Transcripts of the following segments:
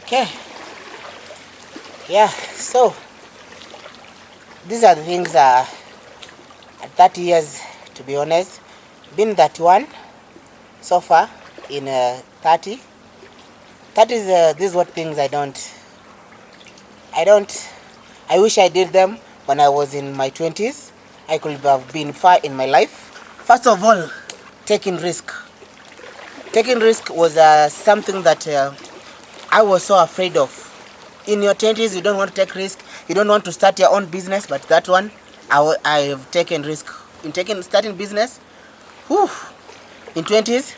Okay. Yeah, so these are the things at 30 years, to be honest. Been 31 so far in 30. That is this is what things I wish I did them when I was in my 20s. I could have been far in my life. First of all, taking risk. Taking risk was something that I was so afraid of. In your 20s, you don't want to take risk. You don't want to start your own business, but that one, I have taken risk. In starting business, whew, in 20s,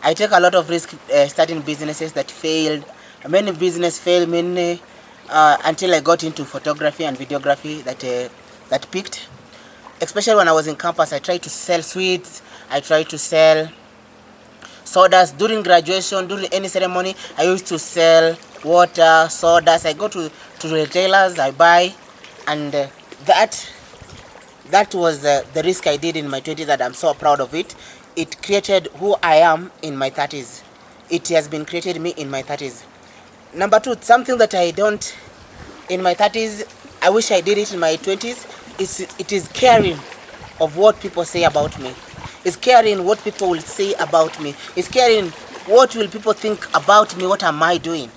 I take a lot of risk starting businesses that failed. Many businesses failed, many until I got into photography and videography that peaked. Especially when I was in campus, I tried to sell sweets. I tried to sell sodas during graduation, during any ceremony. I used to sell water, sodas. I go to retailers, I buy, and that was the risk I did in my 20s, that I'm so proud of it. It created who I am in my 30s. It has been created me in my 30s. Number two, something that I don't in my 30s, I wish I did it in my 20s. It is caring of what people say about me. It's caring what people will say about me. It's caring what will people think about me. What am I doing?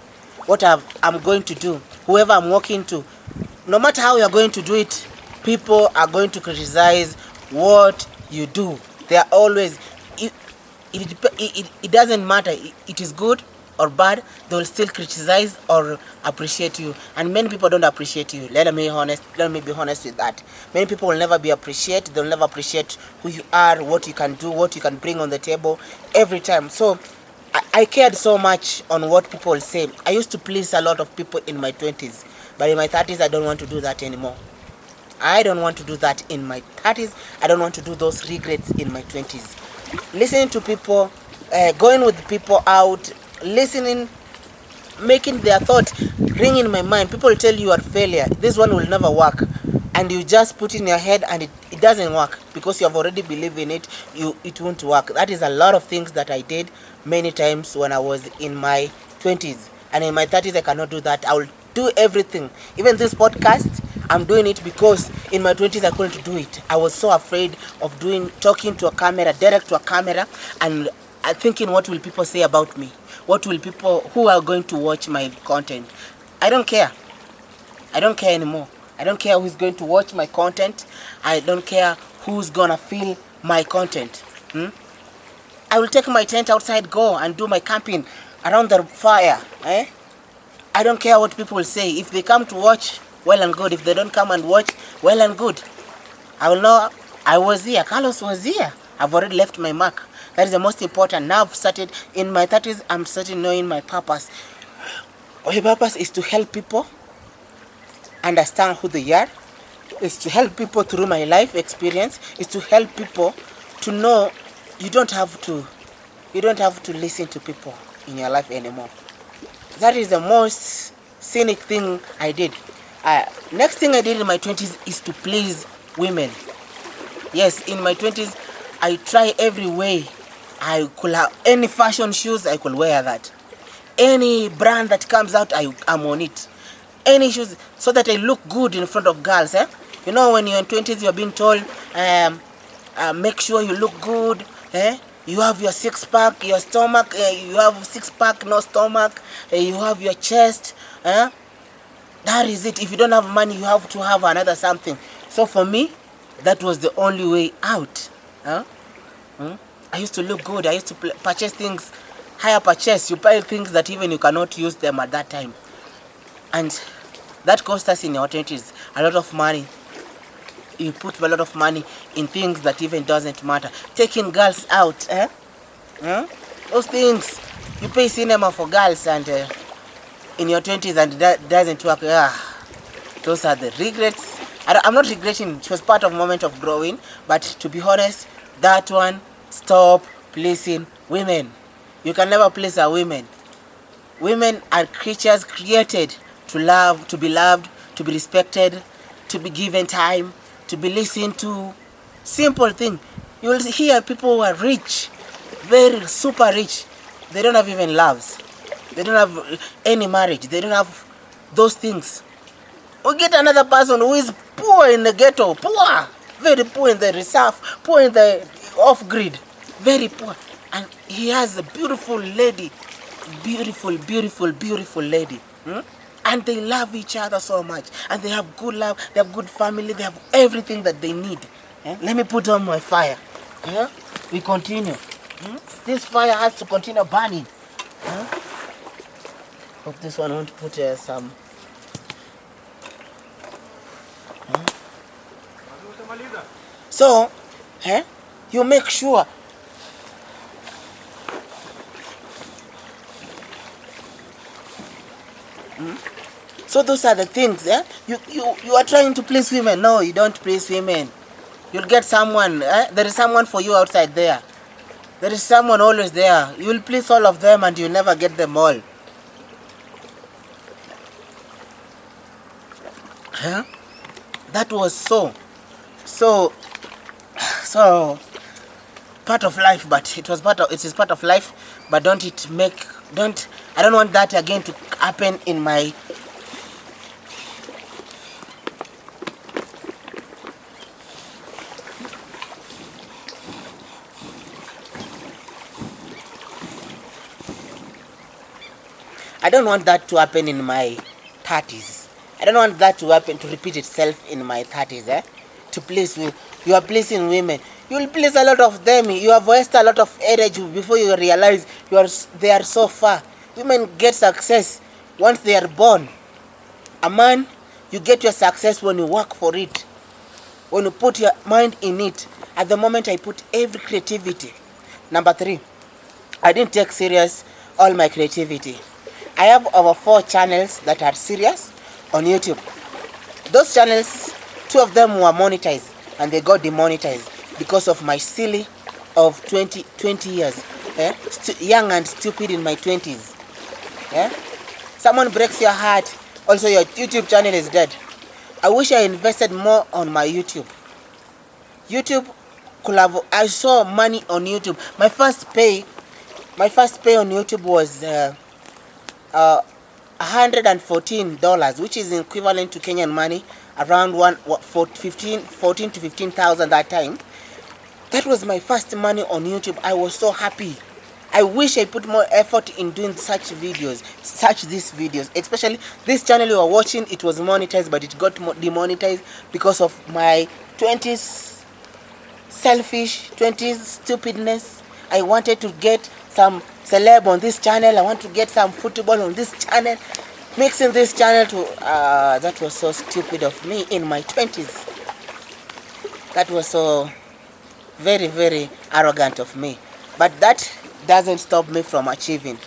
What I'm going to do? Whoever I'm walking to. No matter how you're going to do it, people are going to criticize what you do. They are always, it doesn't matter. It is good or bad, they will still criticize or appreciate you. And many people don't appreciate you. Let me be honest with that. Many people will never be appreciated. They'll never appreciate who you are, what you can do, what you can bring on the table every time. So I cared so much on what people will say. I used to please a lot of people in my 20s, but in my 30s I don't want to do that anymore. I don't want to do that in my 30s. I don't want to do those regrets in my 20s. Listening to people, going with people out, listening, making their thought ring in my mind. People tell you are failure, this one will never work, and you just put in your head and it doesn't work because you have already believed in it. It won't work. That is a lot of things that I did many times when I was in my 20s, and in my 30s I cannot do that. I will do everything. Even this podcast, I'm doing it because in my 20s I couldn't do it. I was so afraid of talking to a camera, direct to a camera, and thinking, what will people say about me? What will people who are going to watch my content? I don't care. I don't care anymore. I don't care who's going to watch my content. I don't care who's gonna feel my content. I will take my tent outside, go and do my camping around the fire. I don't care what people will say. If they come to watch, well and good. If they don't come and watch, well and good. I will know I was here. Carlos was here. I've already left my mark. That is the most important. Now I've started in my 30s. I'm starting knowing my purpose. My purpose is to help people understand who they are. Is to help people through my life experience. Is to help people to know you don't have to listen to people in your life anymore. That is the most scenic thing I did. Next thing I did in my 20s is to please women. Yes, in my 20s, I try every way. I could have any fashion shoes, I could wear that. Any brand that comes out, I'm on it. Any shoes, so that I look good in front of girls. You know, when you're in 20s, you're being told, make sure you look good. You have your six-pack, your stomach. You have six-pack, no stomach. You have your chest. That is it. If you don't have money, you have to have another something. So for me, that was the only way out. I used to look good. I used to purchase things, higher purchase. You buy things that even you cannot use them at that time. And that cost us in our 20s a lot of money. You put a lot of money in things that even doesn't matter. Taking girls out. Those things. You pay cinema for girls and in your 20s and that doesn't work. Those are the regrets. I'm not regretting. It was part of moment of growing. But to be honest, that one, stop pleasing women. You can never please a woman. Women are creatures created to love, to be loved, to be respected, to be given time, to be listened to. Simple thing. You will hear people who are rich, very super rich. They don't have even loves. They don't have any marriage. They don't have those things. We get another person who is poor in the ghetto, poor, very poor in the reserve, poor in the off-grid, very poor. And he has a beautiful lady, beautiful, beautiful, beautiful lady. And they love each other so much. And they have good love, they have good family, they have everything that they need. Let me put on my fire. We continue. This fire has to continue burning. Hope this one won't put some. So, you make sure so those are the things. You are trying to please women. No, you don't please women. You'll get someone. There is someone for you outside there. There is someone always there. You will please all of them and you'll never get them all. That was so part of life, but it is part of life, but I don't want that again to happen in my I don't want that to happen in my 30s. I don't want that to happen, to repeat itself in my 30s. To please you are pleasing women. You will please a lot of them. You have wasted a lot of energy before you realize they are so far. Women get success once they are born. A man, you get your success when you work for it. When you put your mind in it. At the moment I put every creativity. Number 3, I didn't take serious all my creativity. I have over 4 channels that are serious on YouTube. Those channels, 2 of them were monetized and they got demonetized because of my silly of 20 years. Young and stupid in my 20s. Someone breaks your heart, also your YouTube channel is dead. I wish I invested more on my YouTube. I saw money on YouTube. My first pay on YouTube was $114, which is equivalent to Kenyan money, around 14 to 15,000 that time. That was my first money on YouTube. I was so happy. I wish I put more effort in doing these videos. Especially this channel you are watching, it was monetized, but it got demonetized because of my 20s selfish, 20s stupidness. I wanted to get some celeb on this channel. I want to get some football on this channel. Mixing this channel to that was so stupid of me in my 20s. That was so very, very arrogant of me. But that doesn't stop me from achieving.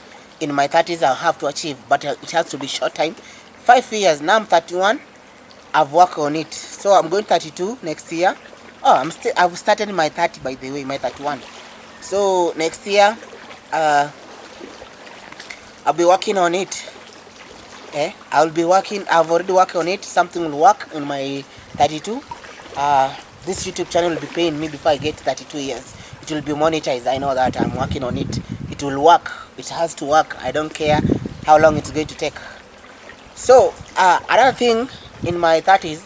In my 30s I'll have to achieve, but it has to be short time. 5 years, now I'm 31. I've worked on it. So I'm going 32 next year. I've started my 30, by the way, my 31. So next year I'll be working on it. I've already worked on it. Something will work in my 32. This YouTube channel will be paying me before I get 32 years. It will be monetized. I know that. I'm working on it. It will work. It has to work. I don't care how long it's going to take. So another thing in my 30s,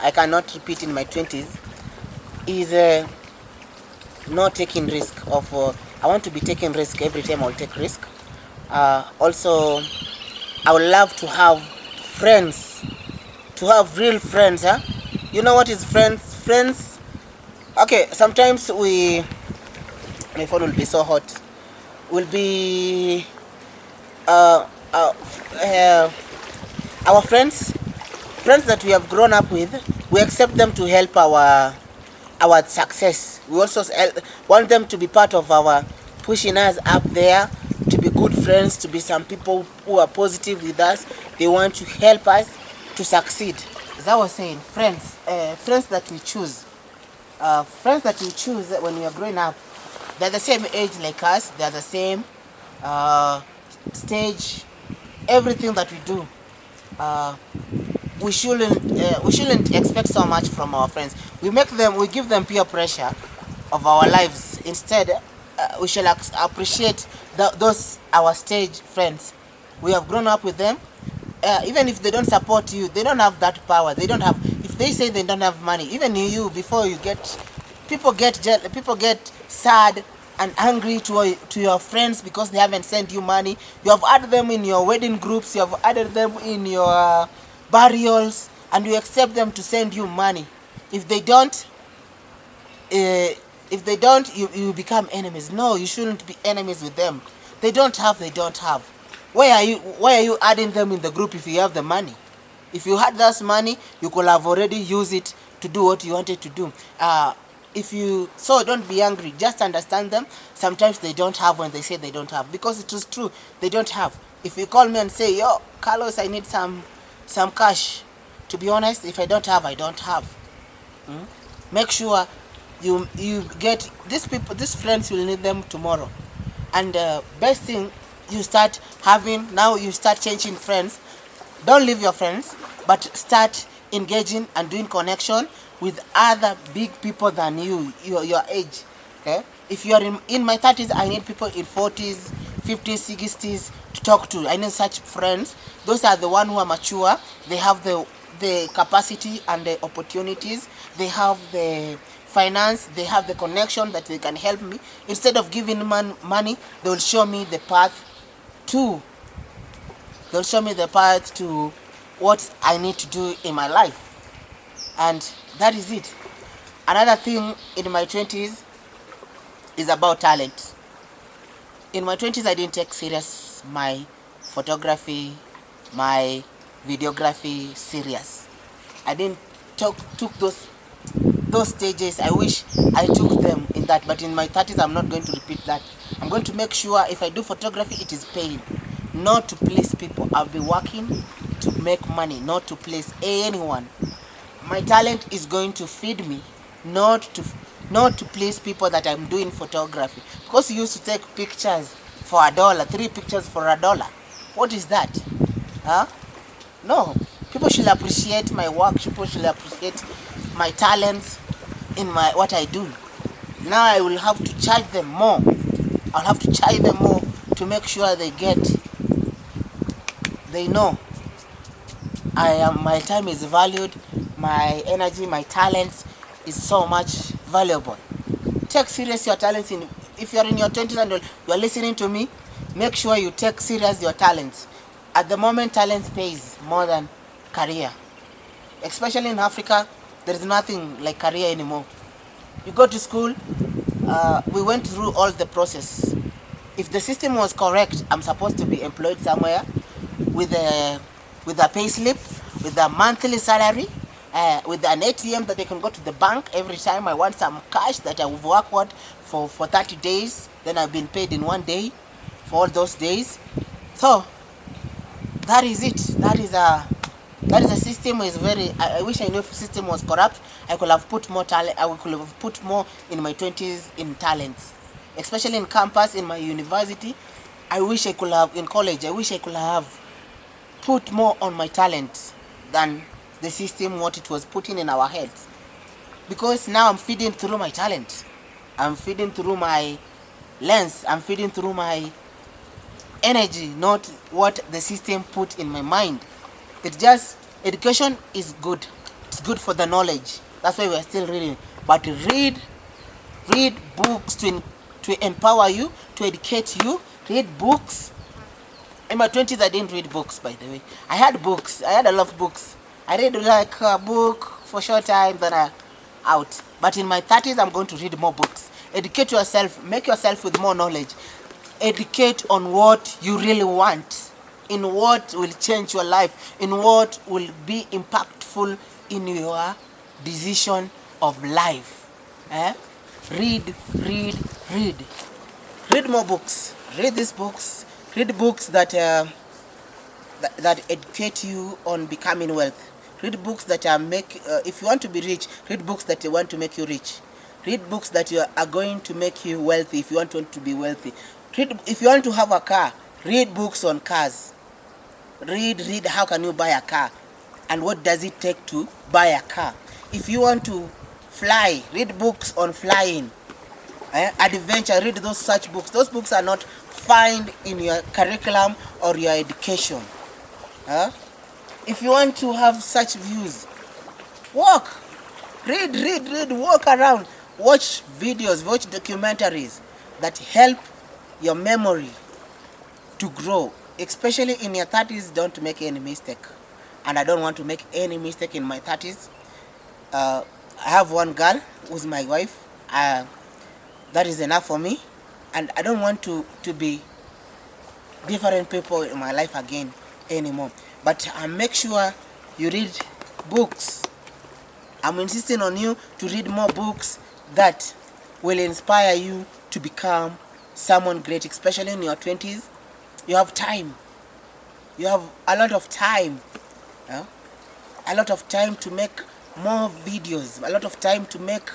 I cannot repeat in my 20s, is not taking risk of. I want to be taking risk every time I'll take risk. Also, I would love to have friends, to have real friends. You know what is friends? Friends. Okay, sometimes my phone will be so hot. Will be our friends that we have grown up with. We accept them to help our success. We also want them to be part of our pushing us up there, to be good friends, to be some people who are positive with us. They want to help us to succeed. As I was saying, friends that we choose. Friends that we choose when we are growing up, they're the same age like us. They're the same stage. Everything that we do, we shouldn't expect so much from our friends. We give them peer pressure of our lives. Instead, we shall appreciate those our stage friends. We have grown up with them. Even if they don't support you, they don't have that power. They don't have. If they say they don't have money, even you, before you get, people get sad and angry to your friends because they haven't sent you money. You have added them in your wedding groups. You have added them in your burials, and you accept them to send you money. If they don't, you become enemies. No, you shouldn't be enemies with them. They don't have. Why are you adding them in the group if you have the money? If you had that money, you could have already used it to do what you wanted to do. So don't be angry. Just understand them. Sometimes they don't have when they say they don't have, because it is true. They don't have. If you call me and say, yo, Carlos, I need some cash. To be honest, if I don't have, I don't have. Make sure you get these people. These friends will need them tomorrow. And best thing, you start changing friends. Don't leave your friends, but start engaging and doing connection with other big people than you, your age. Okay? If you are in my 30s, I need people in 40s, 50s, 60s to talk to. I need such friends. Those are the ones who are mature. They have the capacity and the opportunities. They have the finance. They have the connection that they can help me. Instead of giving money, they will show me the path to what I need to do in my life. And that is it. Another thing in my 20s is about talent. In my 20s, I didn't take serious my photography, my videography serious. I didn't took those stages. I wish I took them in that, but in my 30s, I'm not going to repeat that. I'm going to make sure if I do photography, it is paid, not to please people. I'll be working to make money, not to please anyone. My talent is going to feed me, not to please people that I'm doing photography. Because you used to take pictures for $1, 3 pictures for $1. What is that? No. People should appreciate my work. People should appreciate my talents in what I do. Now I will have to charge them more. I'll have to charge them more to make sure they know my time is valued, my energy, my talents is so much valuable. Take serious your talents. If you're in your 20s and you're listening to me, make sure you take serious your talents. At the moment, talents pays more than career. Especially in Africa, there is nothing like career anymore. You go to school, we went through all the process. If the system was correct, I'm supposed to be employed somewhere with a pay slip, with a monthly salary, with an ATM that I can go to the bank every time I want some cash that I will work for 30 days. Then I've been paid in 1 day for all those days. So that is it. That is a system is very. I wish I knew if the system was corrupt. I could have put more talent. I could have put more in my 20s in talents, especially in campus, in my university. I wish I could have in college. I wish I could have put more on my talent than the system what it was putting in our heads. Because now I'm feeding through my talent. I'm feeding through my lens. I'm feeding through my energy, not what the system put in my mind. It's just education is good. It's good for the knowledge. That's why we're still reading. But read books to empower you, to educate you. Read books. In my 20s, I didn't read books, by the way. I had books. I had a lot of books. I read like a book for a short time, then I'm out. But in my 30s, I'm going to read more books. Educate yourself. Make yourself with more knowledge. Educate on what you really want, in what will change your life, in what will be impactful in your decision of life. Read more books. Read these books. Read books that educate you on becoming wealth. Read books that if you want to be rich, read books that want to make you rich. Read books that are going to make you wealthy if you want to be wealthy. If you want to have a car, read books on cars. Read how can you buy a car and what does it take to buy a car. If you want to fly, read books on flying. adventure. Read those such books. Those books are not found in your curriculum or your education. If you want to have such views, walk, read, walk around, watch videos, watch documentaries that help your memory to grow, especially in your 30s. Don't make any mistake, and I don't want to make any mistake in my 30s. I have one girl who's my wife. That is enough for me, and I don't want to be different people in my life again anymore. But make sure you read books. I'm insisting on you to read more books that will inspire you to become someone great, especially in your 20s. You have time. You have a lot of time. A lot of time to make more videos. A lot of time to make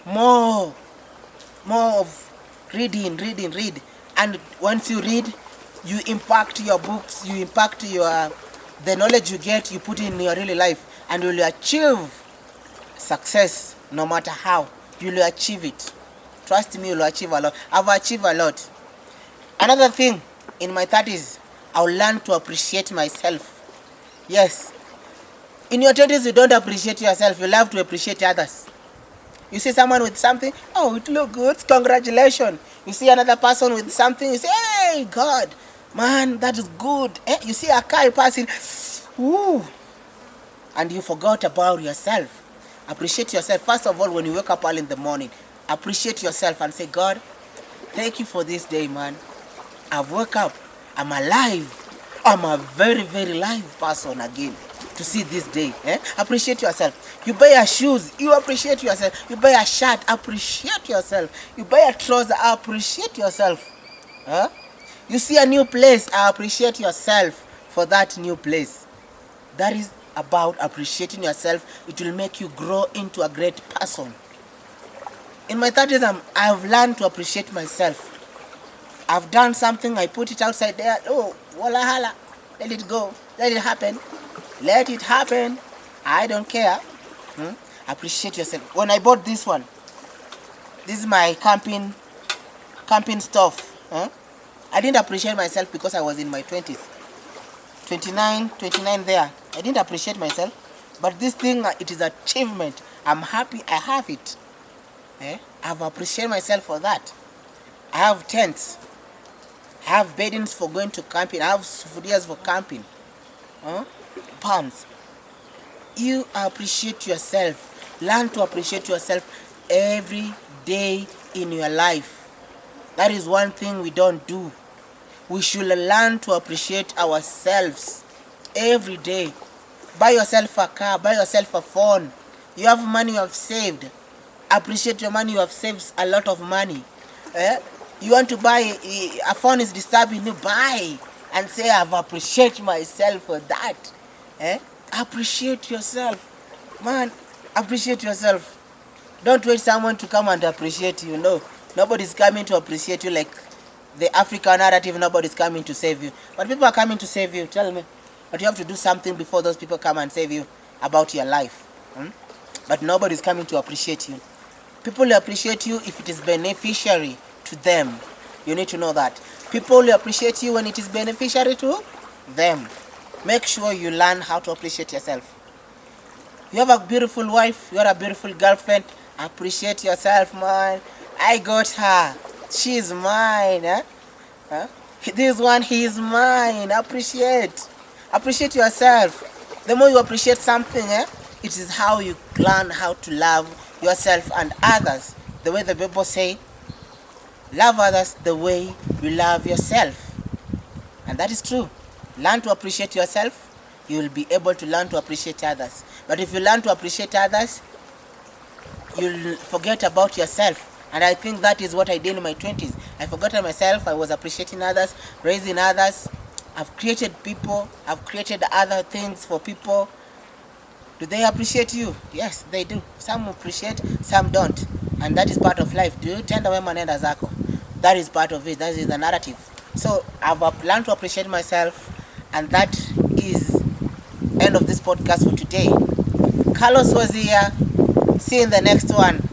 more of reading. And once you read, you impact your books, you impact the knowledge you get, you put in your real life, and you will achieve success no matter how. You will achieve it. Trust me, you will achieve a lot. I've achieved a lot. Another thing, in my 30s, I'll learn to appreciate myself. Yes. In your 20s, you don't appreciate yourself. You love to appreciate others. You see someone with something, oh, it looks good, congratulations. You see another person with something, you say, hey, God, man, that is good. You see a car passing, ooh, and you forgot about yourself. Appreciate yourself. First of all, when you wake up early in the morning, appreciate yourself and say, God, thank you for this day, man. I've woke up. I'm alive. I'm a very, very live person again to see this day. Appreciate yourself. You buy a shoes, you appreciate yourself. You buy a shirt, appreciate yourself. You buy a trouser, appreciate yourself. You see a new place, appreciate yourself for that new place. That is about appreciating yourself. It will make you grow into a great person. In my 30s, I've learned to appreciate myself. I've done something, I put it outside there. Oh, walla hala, let it go, let it happen. Let it happen. I don't care. Appreciate yourself. When I bought this one, this is my camping stuff. I didn't appreciate myself because I was in my 20s. 29 there. I didn't appreciate myself. But this thing, it is an achievement. I'm happy I have it. I've appreciated myself for that. I have tents. I have beddings for going to camping. I have souvenirs for camping. Pans. You appreciate yourself. Learn to appreciate yourself every day in your life. That is one thing we don't do. We should learn to appreciate ourselves every day. Buy yourself a car, buy yourself a phone. You have money you have saved. Appreciate your money you have saved, a lot of money. You want to buy a phone is disturbing you, buy and say I've appreciate myself for that. Appreciate yourself. Man, appreciate yourself. Don't wait someone to come and appreciate you. No, nobody's coming to appreciate you like the African narrative. Nobody's coming to save you. But people are coming to save you, tell me. But you have to do something before those people come and save you about your life. But nobody's coming to appreciate you. People will appreciate you if it is beneficiary to them. You need to know that. People will appreciate you when it is beneficiary to them. Make sure you learn how to appreciate yourself. You have a beautiful wife, you have a beautiful girlfriend. Appreciate yourself, man. I got her. She's mine. This one, he is mine. Appreciate yourself. The more you appreciate something, it is how you learn how to love yourself and others. The way the Bible say, love others the way you love yourself. And that is true. Learn to appreciate yourself, you will be able to learn to appreciate others. But if you learn to appreciate others, you'll forget about yourself. And I think that is what I did in my 20s. I forgot myself, I was appreciating others, raising others. I've created people, I've created other things for people. Do they appreciate you? Yes, they do. Some appreciate, some don't. And that is part of life. Do you tend away manenda zako? That is part of it. That is the narrative. So I've learned to appreciate myself, and that is end of this podcast for today. Carlos was here. See you in the next one.